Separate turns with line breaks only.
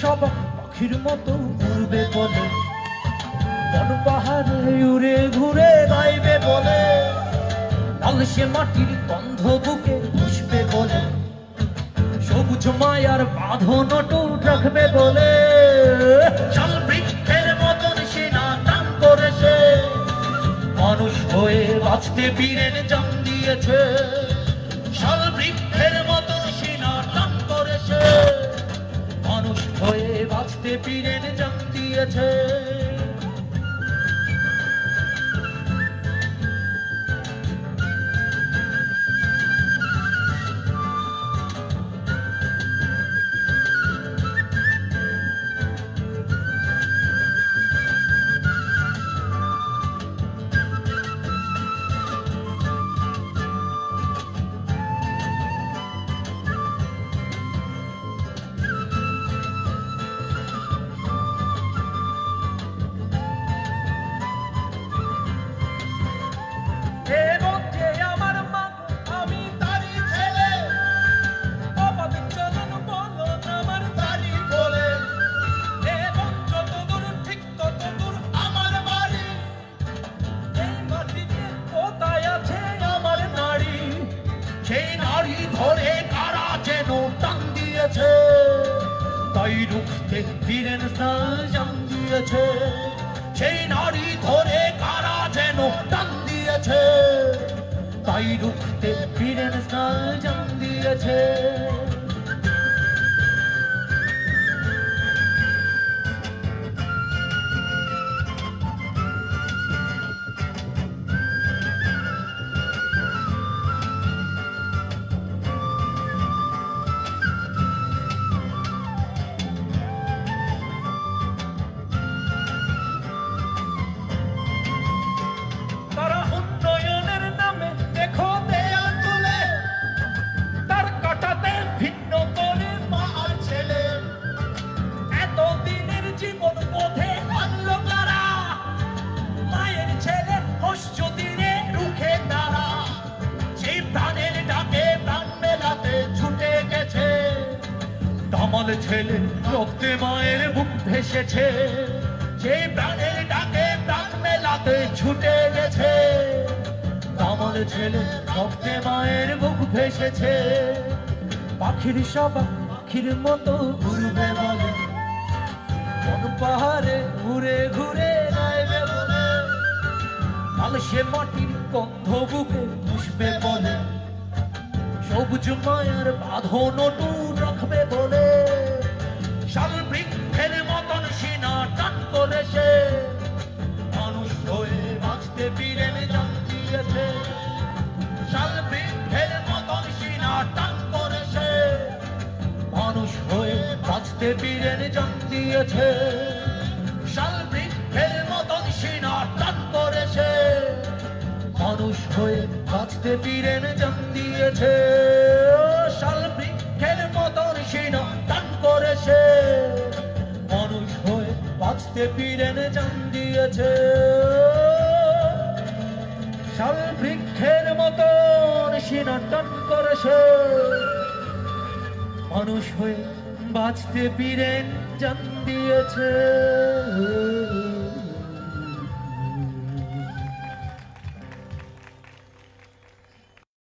সব পাখির মতো উড়বে বলে, বন পাহাড়ে উড়ে ঘুরে গাইবে বলে, লালসে মাটির গন্ধ বুকে পুষবে বলে, সবুজ মায়ার বাঁধন টুট রাখবে বলে, শাল বৃক্ষের মতন সেনা টান করেছে, মানুষ হয়ে বাঁচতে বীরের জান দিয়েছে। শাল বৃক্ষের মতন সেনা টান করেছে, মানুষ হয়ে বাঁচতে বীরের জান দিয়েছে। সেই নারী ধরে কারা যেন টান দিয়েছে, তাই রুখতে বীরের জান দিয়েছে। সেই নারী ধরে কারা যেন টান দিয়েছে, তাই রুখতে বীরের জান দিয়েছে। কামাল ছেলে রক্তে মায়ের বুক ভেসেছে, সেই প্রাণের ডাকে প্রাণ মেলাতে ছুটে গেছে। কামাল ছেলে রক্তে মায়ের বুক ভেসেছে, পাখির সব পাখির মতো ঘুরবে বলে, কোন পাহাড়ে ঘুরে ঘুরে গাইবে বলে, লালসে মাটির গন্ধ বুকে পুষবে বলে, সবুজ মায়ার বাঁধন টুট রাখবে বলে, শাল বৃক্ষের মতন সিনা টান করেছে, মানুষ হয়ে বাঁচতে বীরের জান দিয়েছে। শাল বৃক্ষের মতন সিনা টান করেছে, মানুষ হয়ে বাঁচতে বীরের জান দিয়েছে। শাল বৃক্ষের মতন সিনা টান করেছে, মানুষ হয়ে বাঁচতে বীরের জান দিয়েছে। শাল বৃক্ষের মতন সিনা টান করেছে, মানুষ হয়ে বাঁচতে বীরের জান দিয়েছে। শাল বৃক্ষের মতন সিনা টান করেছে, মানুষ হয়ে বাঁচতে বীরের জান দিয়েছে।